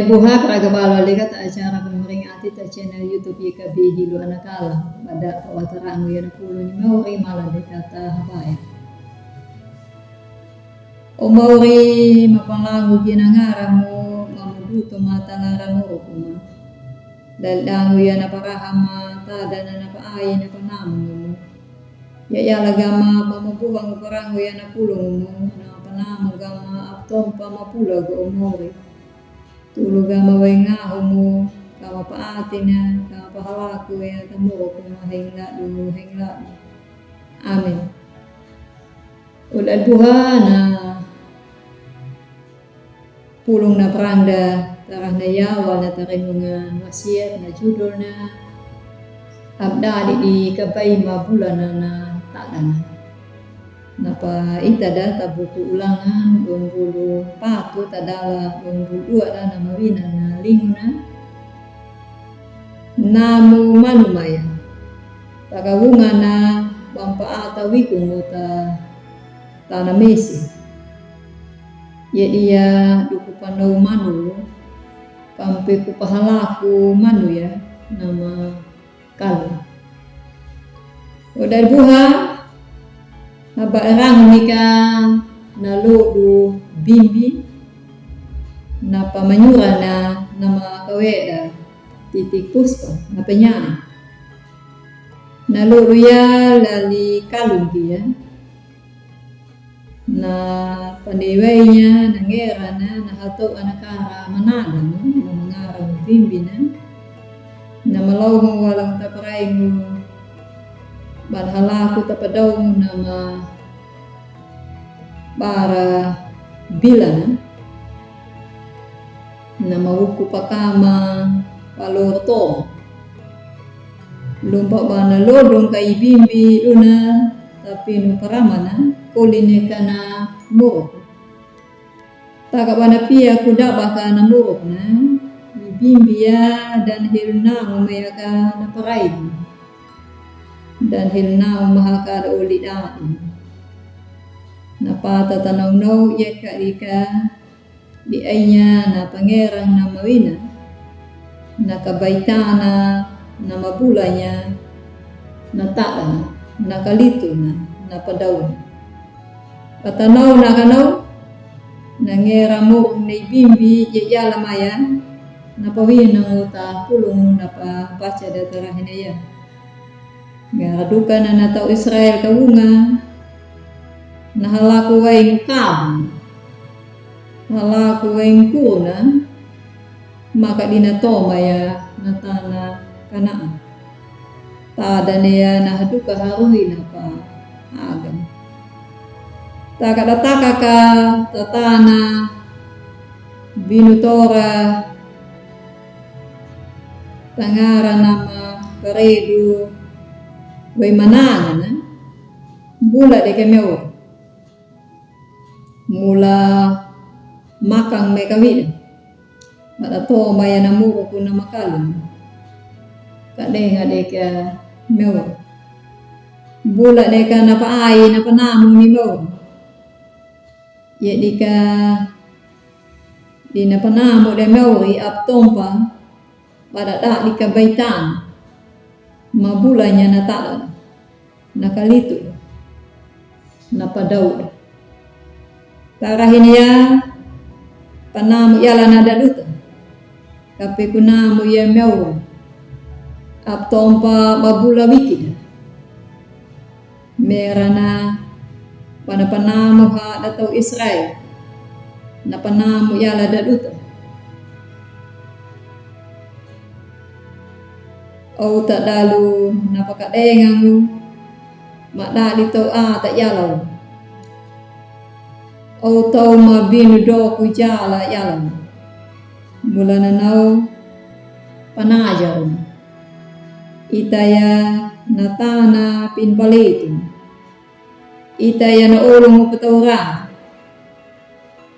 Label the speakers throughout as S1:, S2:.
S1: Buha ragabalo ligat acara pemeringati ta channel YouTube YKB Hilu Anakala pada pawatarangu yan pulo ni Mauri mala de kata habaya. O Mauri mapangangu ginangaramu mamuduto mata ngaramu kuma. Dalangu yan naparahama tada na napaayin na panamu. Yaya lagama mamubuang parangu yan napulong mo na panamu gama aptom pamapulag o Mauri. Tulog maway nga mo, kamapaatin na, kamapahalaku ya tamo kung mahingla. Amin. Ulad buha na pulong na prangda, tarah na yawa na tarinungan wasiat na judol na abdali di kabay mabulan na tadan. Napa itada tabuku ulangan bulu patu tadala bulu ada nama wina na lingna namu manumaya tagawunga na bampaata wikunguta tanamesi ya dia duku panau manu kampe ku pahalaku manu ya nama kalu udar buha nabarang nika naludu bimbi na pamanyura na nama kaweda titik puspa na penyana naludu ya lali kalumpi ya na pandewainya nangera na hato anakara manada na mangarang bimbi na malawang walang taparaingu barhalaku tapadaw nama para bilan nama wuku pakama palorto lumpa bana lodong kay bimbi una tapi no paramana kuline kana murok taga bana pia kuda baka na murok na bimbi ya dan hilna umayaka na paraid dan hilna mahakar ulidain napata tanaw ya karika di aynya na pangerang na mawina na kabaitana na mabulanya na taan na kalito na padaw patanaw na kanaw nangera mo na ibimbi yaya lamaya na pawin ng uta pulong na papacha datarahin na yan ngaraduka na nataw Israel kawunga nahalaku waing kam halaku waing kuna maka dinatoma ya natana kanaan tada niya nahaduka haruhi na pa agan takadataka ka tatana binutora tangara nama karedu way manangan na bula de kemeo mula makang may kawin matato maya na muro ko na makalong kadeng adeka meo bula de ka napaay na panamo ni mo ya di ka di na panamo de meo aptompa pada da di ka baitan mabulanya na tala nakalito napadaw tarahin ya panamu yala na daluta kape kunamu ya mewa aptompa mabula wikid merana panamu ha datau Israel na panamu yala daluta o tak dalu napakadengangu makdali to tak yalaw o tau mabinu do ku jala yalam mula nanau panajar itaya natana pin palitu itaya na ulung petauran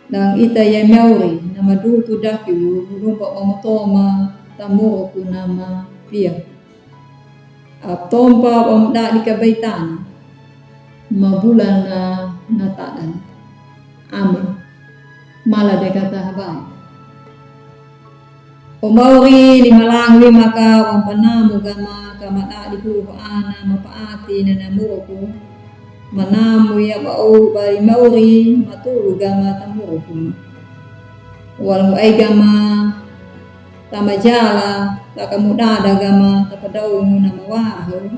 S1: dan itaya meuri nama dutu dakiu rumpak mamotoma tamuro ku nama pia aptompa pamda di kabaitan mabulan na natadan amin mala de kata habai Umauri limalangwi maka wampanamu gama kamata dipuhu ana mapaati na namuruku manamu ya bau bari mauri matulu gama tamuruku wal ai gama tamajala takamudada gama tapadau na mawahu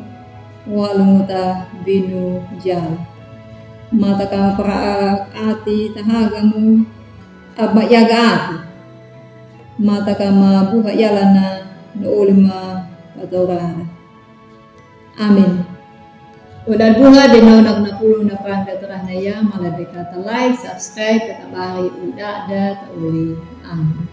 S1: walu ta binu jala mata kama para ati tahagamu abba yaga ati mata kama buha yalana no ulima patorara. Amin. Udah buha de naunak na puluh na panda terah na ya malah dekata like, subscribe, kata bari udah ada tauli. Amin.